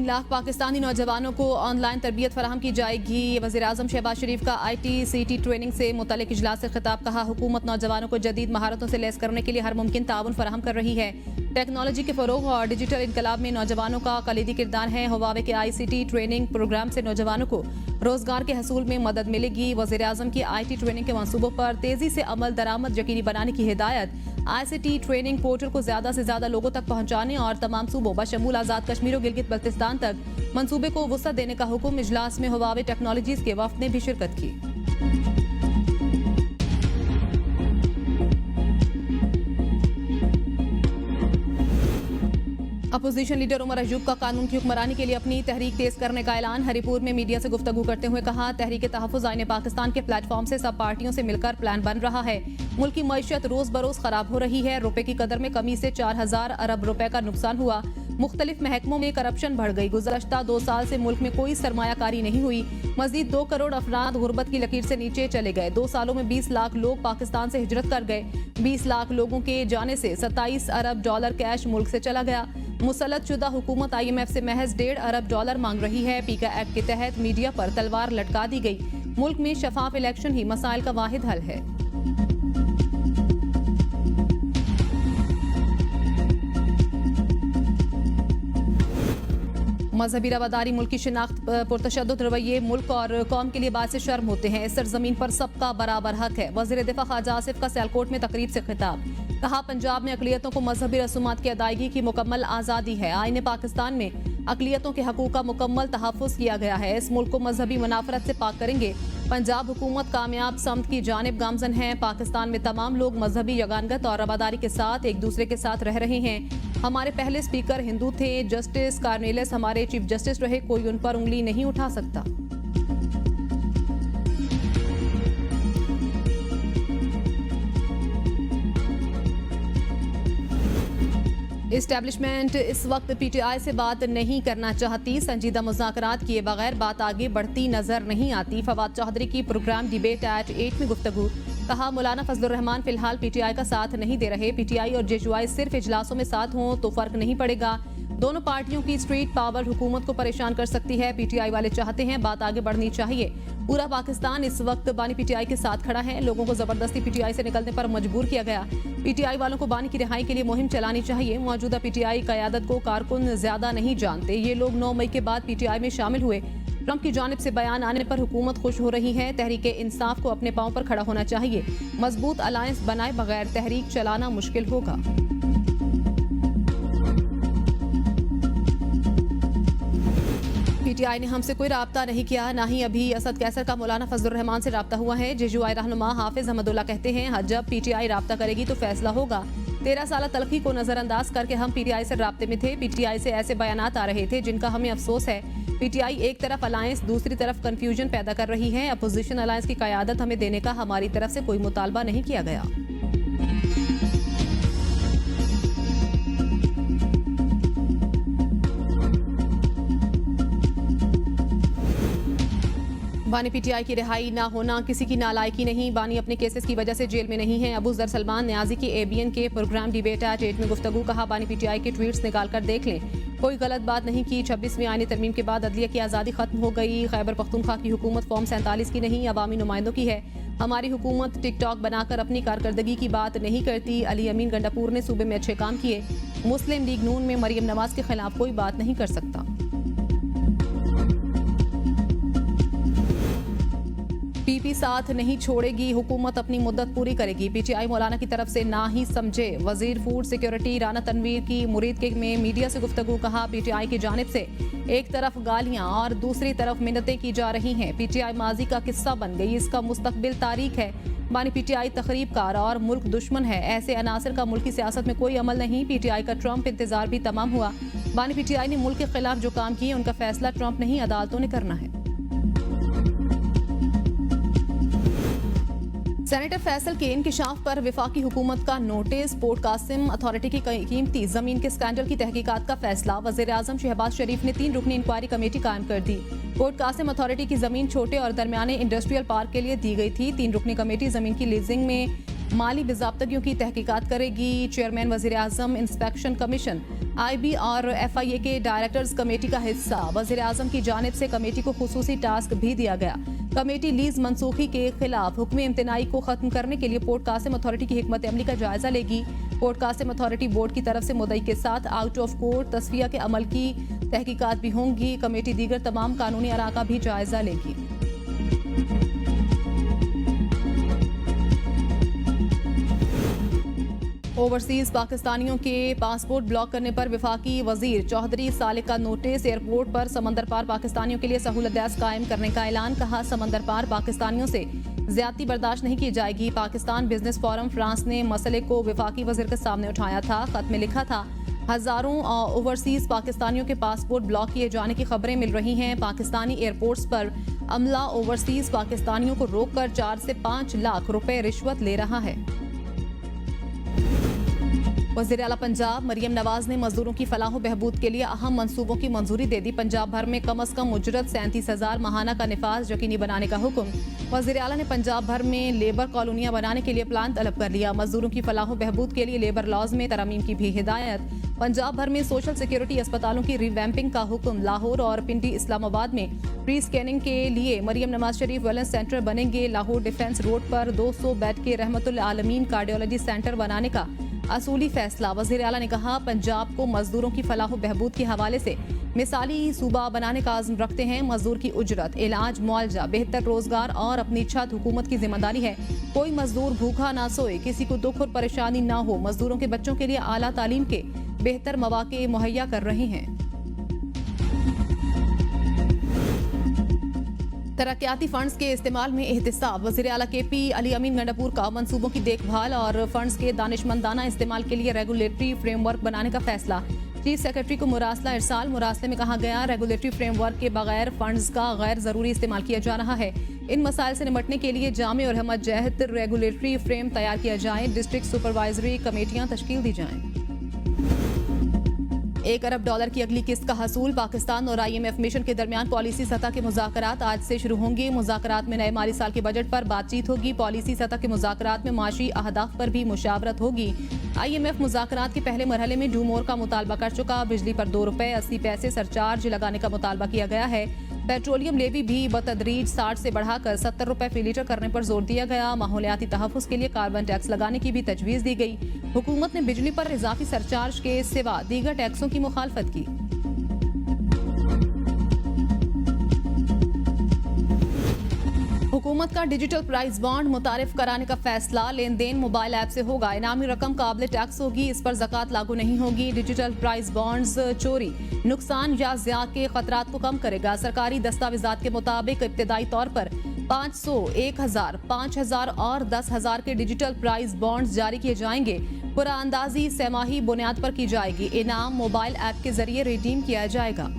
3 लाख पाकिस्तानी नौजवानों को ऑनलाइन तरबियत फराहम की जाएगी। वज़ीर-ए-आज़म शहबाज शरीफ का ITCT ट्रेनिंग से मुतल्लिक इजलास से खिताब। कहा, हुकूमत नौजवानों को जदीद महारतों से लैस करने के लिए हर मुमकिन ताउन फराहम कर रही है। टेक्नोलॉजी के फ़रोग और डिजिटल इनकलाब में नौजवानों का कलीदी किरदार है। हुवावे के ICT ट्रेनिंग प्रोग्राम से नौजवानों को रोजगार के हसूल में मदद मिलेगी। वज़ीर-ए-आज़म की IT ट्रेनिंग के मंसूबों पर तेजी से अमल दरामद यकीनी बनाने की हिदायत। ICT ट्रेनिंग पोर्टल को ज्यादा से ज्यादा लोगों तक पहुंचाने और तमाम सूबों बशमूल आजाद कश्मीर और गिलगित बल्तिस्तान तक मंसूबे को वुसअत देने का हुक्म। इजलास में हुवावे टेक्नोलॉजीज के वफ्द ने भी शिरकत की। अपोजिशन लीडर उमर अयूब का कानून की हुक्मरानी के लिए अपनी तहरीक तेज करने का ऐलान। हरिपुर में मीडिया से गुफ्तगू करते हुए कहा, तहरीक तहफ़्फ़ुज़ आईने पाकिस्तान के प्लेटफॉर्म से सब पार्टियों से मिलकर प्लान बन रहा है। मुल्क की मईशत रोज बरोज खराब हो रही है। रुपए की कदर में कमी से 4000 अरब रुपए का नुकसान हुआ। मुख्तलिफ महकमों में करप्शन बढ़ गई। गुज़श्ता 2 साल से मुल्क में कोई सरमायाकारी नहीं हुई। मजीद 2 करोड़ अफराद गुर्बत की लकीर से नीचे चले गए। 2 सालों में 20 लाख लोग पाकिस्तान से हिजरत कर गए। 20 लाख लोगों के जाने से 27 अरब डॉलर कैश मुल्क से चला गया। मुसल्लत शुदा हुकूमत IMF से महज 1.5 अरब डॉलर मांग रही है। पीका एक्ट के तहत मीडिया पर तलवार लटका दी गई। मुल्क में शफाफ इलेक्शन ही मसाइल का वाहिद हल है। मजहबी रवादारी मुल्क की शिनाख्त पुरतशद्दुद रवैये मुल्क और कौम के लिए बात शर्म होते हैं। इस सरजमीन पर सबका बराबर हक है। वज़ीर दिफा ख्वाजा आसिफ का सियालकोट में तकरीब से खिताब। कहा, पंजाब में अक़लियतों को मजहबी रसूमात की अदायगी की मुकम्मल आज़ादी है। आईने पाकिस्तान में अक़लियतों के हकूक़ का मुकम्मल तहफ़्फ़ुज़ किया गया है। इस मुल्क को मजहबी मुनाफरत से पाक करेंगे। पंजाब हुकूमत कामयाब समत की जानिब गामजन है। पाकिस्तान में तमाम लोग मजहबी यगानगत और रवादारी के साथ एक दूसरे के साथ रह रहे हैं। हमारे पहले स्पीकर हिंदू थे। जस्टिस कार्नेलिस हमारे चीफ जस्टिस रहे। कोई उन पर उंगली नहीं उठा सकता। इस्टेब्लिशमेंट इस वक्त PTI से बात नहीं करना चाहती। संजीदा मुज़ाकरात किए बगैर बात आगे बढ़ती नजर नहीं आती। फवाद चौधरी की प्रोग्राम डिबेट एट 8 में गुफ्तगू। कहा, मौलाना फजलुर रहमान फिलहाल PTI का साथ नहीं दे रहे। PTI और JUI सिर्फ इजलासों में साथ हों तो फर्क नहीं पड़ेगा। दोनों पार्टियों की स्ट्रीट पावर हुकूमत को परेशान कर सकती है। PTI वाले चाहते हैं बात आगे बढ़नी चाहिए। पूरा पाकिस्तान इस वक्त बानी PTI के साथ खड़ा है। लोगों को जबरदस्ती PTI से निकलने पर मजबूर किया गया। PTI वालों को बानी की रिहाई के लिए मुहिम चलानी चाहिए। मौजूदा PTI क़यादत को कारकुन ज्यादा नहीं जानते। ये लोग 9 मई के बाद PTI में शामिल हुए। ट्रंप की जानिब से बयान आने पर हुकूमत खुश हो रही है। तहरीक इंसाफ को अपने पांव पर खड़ा होना चाहिए। मजबूत अलायंस बनाए बगैर तहरीक चलाना मुश्किल होगा। PTI ने हमसे कोई राब्ता नहीं किया, ना ही अभी असद कैसर का मौलाना फजलुर रहमान से राब्ता हुआ है। JUI रहनुमा हाफिज अहमदुल्ला कहते हैं, जब PTI राब्ता करेगी तो फैसला होगा। 13 साल तलखी को नजरअंदाज करके हम PTI से राब्ते में थे। PTI से ऐसे बयानात आ रहे थे जिनका हमें अफसोस है। PTI एक तरफ अलायंस, दूसरी तरफ कंफ्यूजन पैदा कर रही है। अपोजिशन अलायंस की क़यादत हमें देने का हमारी तरफ से कोई मुतालबा नहीं किया गया। बानी PTI की रिहाई ना होना किसी की नालायकी नहीं। बानी अपने केसेस की वजह से जेल में नहीं है। अबू जर सलमान न्याजी की ABN के प्रोग्राम डिबेट एट 8 में गुफ्तगू। कहा, बानी PTI के ट्वीट्स निकाल कर देख लें, कोई गलत बात नहीं की। 26वीं आईनी तरमीम के बाद अदलिया की आज़ादी खत्म हो गई। खैबर पख्तूनख्वा की हुकूमत फॉर्म 47 की नहीं, अवामी नुमाइंदों की है। हमारी हुकूमत टिकटॉक बनाकर अपनी कारकर्दगी की बात नहीं करती। अली अमीन गंडापुर ने सूबे में अच्छे काम किए। मुस्लिम लीग नून में मरियम नवाज के खिलाफ कोई बात नहीं कर सकता। PP साथ नहीं छोड़ेगी। हुकूमत अपनी मुद्दत पूरी करेगी। PTI मौलाना की तरफ से ना ही समझे। वजीर फूड सिक्योरिटी राना तनवीर की मुरीद के में मीडिया से गुफ्तगू। कहा, PTI की जानिब से एक तरफ गालियां और दूसरी तरफ मिन्नतें की जा रही हैं। PTI माजी का किस्सा बन गई, इसका मुस्तकबिल तारीख है। बानी PTI तखरीबकार और मुल्क दुश्मन है। ऐसे अनासर का मुल्क की सियासत में कोई अमल नहीं। PTI का ट्रंप इंतजार भी तमाम हुआ। बानी PTI ने मुल्क के खिलाफ जो काम किए उनका फैसला ट्रंप नहीं अदालतों ने करना है। सेनेटर फैसल के इंकिशाफ पर विफाकी हुकूमत का नोटिस। पोर्ट कासिम अथॉरिटी की कीमती जमीन के स्कैंडल की तहकीकात का फैसला। वज़ीर-ए-आज़म शहबाज शरीफ ने 3 रुकनी इंक्वायरी कमेटी कायम कर दी। पोर्ट कासिम अथॉरिटी की जमीन छोटे और दरमियाने इंडस्ट्रियल पार्क के लिए दी गई थी। 3 रुकनी कमेटी जमीन की लीजिंग में माली बेज़ाब्तगियों की तहकीकात करेगी। चेयरमैन वज़ीर आज़म इंस्पेक्शन कमीशन IB और FIA के डायरेक्टर्स कमेटी का हिस्सा। वज़ीर आज़म की जानिब से कमेटी को खुसूसी टास्क भी दिया गया। कमेटी लीज मनसूखी के खिलाफ हुक्म इम्तनाई को खत्म करने के लिए पोर्ट कासिम अथॉरिटी की हिकमत अमली का जायजा लेगी। पोर्ट कासिम अथॉरिटी बोर्ड की तरफ से मुद्दई के साथ आउट ऑफ कोर्ट तस्फिया के अमल की तहकीकात भी होंगी। कमेटी दीगर तमाम कानूनी अरा का भी जायजा लेगी। ओवरसीज पाकिस्तानियों के पासपोर्ट ब्लॉक करने पर वफाकी वजीर चौधरी सालिक का नोटिस। एयरपोर्ट पर समंदर पार पाकिस्तानियों के लिए सहूलत कायम करने का ऐलान। कहा, समंदर पार पाकिस्तानियों से ज्यादती बर्दाश्त नहीं की जाएगी। पाकिस्तान बिजनेस फोरम फ्रांस ने मसले को वफाकी वजीर के सामने उठाया था। खत में लिखा था, हजारों ओवरसीज पाकिस्तानियों के पासपोर्ट ब्लॉक किए जाने की खबरें मिल रही हैं। पाकिस्तानी एयरपोर्ट्स पर अमला ओवरसीज पाकिस्तानियों को रोककर 4 से 5 लाख रुपए रिश्वत ले रहा है। वज़ीर आला पंजाब मरियम नवाज ने मजदूरों की फलाह बहबूद के लिए अहम मंसूबों की मंजूरी दे दी। पंजाब भर में कम अज कम उजरत 37,000 माहाना का निफाज यकीनी बनाने का हुक्म। वज़ीर आला ने पंजाब भर में लेबर कॉलोनियां बनाने के लिए प्लान तलब कर लिया। मजदूरों की फलाह बहबूद के लिए लेबर लॉज में तरमीम की भी हिदायत। पंजाब भर में सोशल सिक्योरिटी अस्पतालों की रिवैम्पिंग का हुक्म। लाहौर और पिंडी इस्लामाबाद में प्री स्कैनिंग के लिए मरियम नवाज शरीफ वेलनेस सेंटर बनेंगे। लाहौर डिफेंस रोड पर 200 बेड के रहमतुल आलमीन कार्डियोलॉजी सेंटर बनाने का असूली फैसला। वज़ीर आला ने कहा, पंजाब को मजदूरों की फलाह बहबूद के हवाले से मिसाली सूबा बनाने का आज़म रखते हैं। मजदूर की उजरत, इलाज, मुआवजा, बेहतर रोजगार और अपनी छत हुकूमत की जिम्मेदारी है। कोई मजदूर भूखा ना सोए, किसी को दुख और परेशानी ना हो। मजदूरों के बच्चों के लिए आला तालीम के बेहतर मौके मुहैया कर रहे हैं। तरक्याती फंड्स के इस्तेमाल में एहतिसाब। वज़ीर आला KP अली अमीन गंडापुर का मंसूबों की देखभाल और फंड्स के दानिशमंदाना इस्तेमाल के लिए रेगुलेटरी फ्रेमवर्क बनाने का फैसला। चीफ सेक्रेटरी को मुरासला इरसाल। मुरासले में कहा गया, रेगुलेटरी फ्रेमवर्क के बगैर फंड्स का गैर जरूरी इस्तेमाल किया जा रहा है। इन मसाइल से निपटने के लिए जामे और हमत जहत रेगुलेटरी फ्रेम तैयार किया जाए। डिस्ट्रिक्ट सुपरवाइजरी कमेटियां तश्कील दी जाएं। $1 अरब की अगली किस्त का हसूल। पाकिस्तान और IMF मिशन के दरमियान पॉलिसी सतह के मुज़ाकरात आज से शुरू होंगे। मुज़ाकरात में नए माली साल के बजट पर बातचीत होगी। पॉलिसी सतह के मुज़ाकरात में माशी अहदाफ पर भी मुशावरत होगी। IMF मुज़ाकरात के पहले मरहले में डू मोर का मुतालबा कर चुका। बिजली पर ₹2.80 सरचार्ज लगाने का मुतालबा किया गया है। पेट्रोलियम लेवी भी बतदरीज 60 से बढ़ाकर ₹70 फी लीटर करने पर जोर दिया गया। माहौलियाती तहफ़्फ़ुज़ के लिए कार्बन टैक्स लगाने की भी तजवीज़ दी गई। हुकूमत ने बिजली पर इजाफी सरचार्ज के सिवा दीगर टैक्सों की मुखालफत की। हुकूमत का डिजिटल प्राइस बॉन्ड मुतारिफ कराने का फैसला। लेन देन मोबाइल ऐप से होगा। इनामी रकम काबिल टैक्स होगी, इस पर ज़कात लागू नहीं होगी। डिजिटल प्राइस बॉन्ड्स चोरी, नुकसान या ज़िया के खतरात को कम करेगा। सरकारी दस्तावेजात के मुताबिक इब्तदाई तौर पर 500, 1000, 5000 और 10,000 के डिजिटल प्राइस बॉन्ड्स जारी किए जाएंगे। पुराअंदाजी सेमाही बुनियाद पर की जाएगी। इनाम मोबाइल ऐप के जरिए रिडीम किया जाएगा।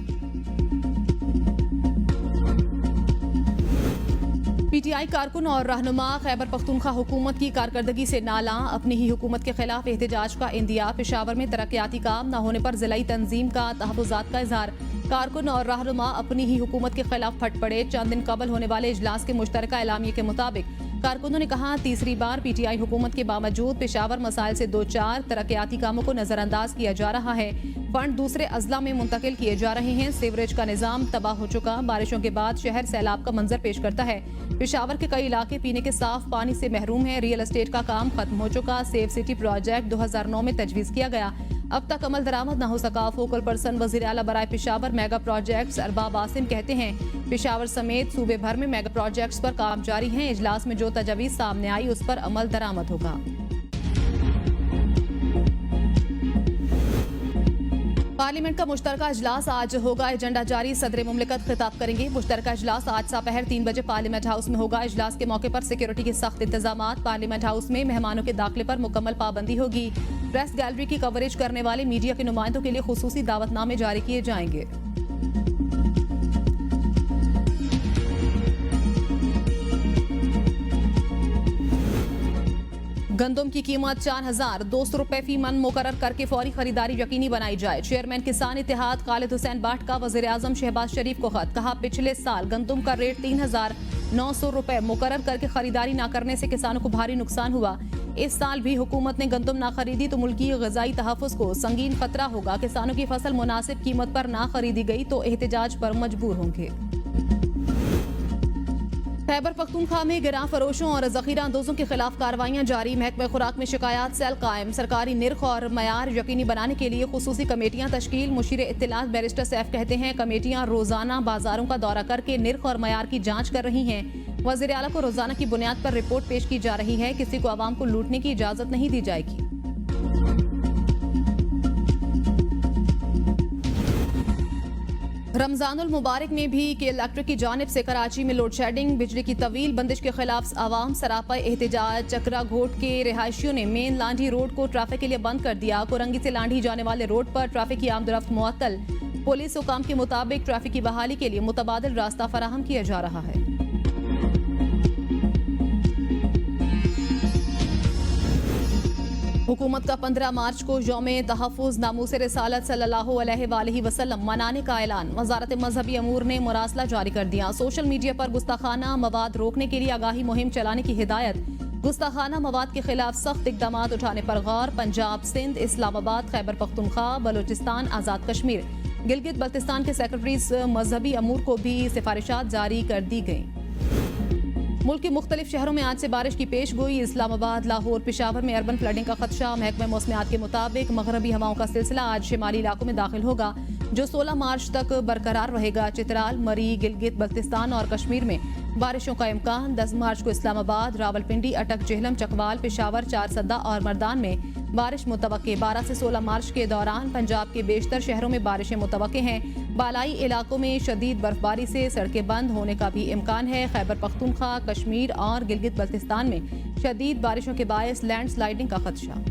PTI कारकुन और रहनुमा खैबर पख्तूनख्वा हुकूमत की कारकर्दगी से नाला। अपनी ही हुकूमत के खिलाफ एहतजाज का इंदिया। पेशावर में तरक्याती काम न होने पर जिलाई तंजीम का तहफ़्फ़ुज़ात का इजहार। कारकुन और रहनुमा अपनी ही हुकूमत के खिलाफ फट पड़े। चंद दिन कबल होने वाले इजलास के मुश्तरका एलामिये के मुताबिक कारकुनों ने कहा, तीसरी बार PTI हुकूमत के बावजूद पेशावर मसाइल से 2-4 तरक्याती कामों को नजरअंदाज किया जा रहा है। फंड दूसरे अजला में मुंतकिल किए जा रहे हैं। सीवरेज का निजाम तबाह हो चुका। बारिशों के बाद शहर सैलाब का मंजर पेश करता है। पेशावर के कई इलाके पीने के साफ पानी से महरूम है। रियल एस्टेट का काम खत्म हो चुका। सेफ सिटी प्रोजेक्ट 2009 में तजवीज़ किया गया, अब तक अमल दरामद न हो सका। फोकल पर्सन वज़ीर आला बराए पेशावर मेगा प्रोजेक्ट्स अरबाब आसिम कहते हैं, पेशावर समेत सूबे भर में मेगा प्रोजेक्ट्स पर काम जारी है। इजलास में जो तजवीज़ सामने आई उस पर अमल दरामद होगा। पार्लियामेंट का मुश्तरका इजलास आज होगा। एजेंडा जारी। सदर मुमलिकत खिताब करेंगे। मुश्तरका इजलास आज दोपहर 3 बजे पार्लियामेंट हाउस में होगा। इजलास के मौके पर सिक्योरिटी के सख्त इंतजामात। पार्लियामेंट हाउस में मेहमानों के दाखिले पर मुकम्मल पाबंदी होगी। प्रेस गैलरी की कवरेज करने वाले मीडिया के नुमाइंदों के लिए खुसूसी दावतनामे जारी किए जाएंगे। गंदम की कीमत 4,200 रुपए फी मन मुकर्रर करके फौरी खरीदारी यकीनी बनाई जाए। चेयरमैन किसान इत्तेहाद खालिद हुसैन बाट का वज़ीर आज़म शहबाज शरीफ को खत। कहा, पिछले साल गंदम का रेट 3,900 रुपए मुकर्रर करके खरीदारी न करने से किसानों को भारी नुकसान हुआ। इस साल भी हुकूमत ने गंदम ना खरीदी तो मुल्की ग़िज़ाई तहफ़्फ़ुज़ को संगीन खतरा होगा। किसानों की फसल मुनासिब कीमत पर ना खरीदी गई तो एहतजाज पर मजबूर होंगे। खैबर पख्तूनख्वा में गिरां फरोशों और ज़ख़ीरा अंदोज़ों के खिलाफ कार्रवाइयाँ जारी। महकमा खुराक में शिकायत सेल कायम। सरकारी निर्ख और मयार यकीनी बनाने के लिए खुसूसी कमेटियाँ तश्कील। मुशीर इत्तलात बैरिस्टर सैफ कहते हैं कमेटियाँ रोज़ाना बाजारों का दौरा करके निर्ख और मयार की जाँच कर रही हैं। वज़ीर आला को रोज़ाना की बुनियाद पर रिपोर्ट पेश की जा रही है। किसी को आवाम को लूटने की इजाज़त नहीं दी जाएगी। रमजानुल मुबारक में भी के इलेक्ट्रिक की जानिब से कराची में लोड शेडिंग, बिजली की तवील बंदिश के खिलाफ आवाम सरापा एहतजाज। चकरा घोट के रिहायशियों ने मेन लांढी रोड को ट्रैफिक के लिए बंद कर दिया। कुरंगी से लांढी जाने वाले रोड पर ट्रैफिक की आमदरफ्त मुअत्तल। पुलिस हुकाम के मुताबिक ट्रैफिक की बहाली के लिए मुतबादिल रास्ता फराहम किया जा रहा है। हुकूमत का 15 मार्च को यौम तहफ़्फ़ुज़ नामूस रिसालत सल्लल्लाहु अलैहि वसल्लम मनाने का ऐलान। वज़ारत मजहबी अमूर ने मुरासला जारी कर दिया। सोशल मीडिया पर गुस्ताखाना मवाद रोकने के लिए आगाही मुहिम चलाने की हिदायत। गुस्ताखाना मवाद के खिलाफ सख्त इक़दाम उठाने पर गौर। पंजाब, सिंध, इस्लामाबाद, खैबर पख्तूनख्वा, बलोचिस्तान, आज़ाद कश्मीर, गिलगित बल्तिस्तान के सेक्रेटरीज मजहबी अमूर को भी सिफारिशात जारी कर दी गई। मुल्क के मुख्तलिफ शहरों में आज से बारिश की पेश गोई। इस्लामाबाद, लाहौर, पेशावर में अर्बन फ्लडिंग का खदशा। महकमा मौसमियात के मुताबिक मगरबी हवाओं का सिलसिला आज शिमाली इलाकों में दाखिल होगा जो 16 मार्च तक बरकरार रहेगा। चित्राल, मरी, गिलगित बल्तिस्तान और कश्मीर में बारिशों का इम्कान। 10 मार्च को इस्लामाबाद, रावलपिंडी, अटक, जेहलम, चकवाल, पेशावर, चारसद्दा और मर्दान में बारिश मुतवक्के। 12 से 16 मार्च के दौरान पंजाब के बेशतर शहरों में बारिशें मुतवक्के हैं। बालाई इलाकों में शदीद बर्फबारी से सड़कें बंद होने का भी इम्कान है। खैबर पख्तूनख्वा, कश्मीर और गिलगित बल्तिस्तान में शदीद बारिशों के बायस लैंडस्लाइडिंग का खदशा।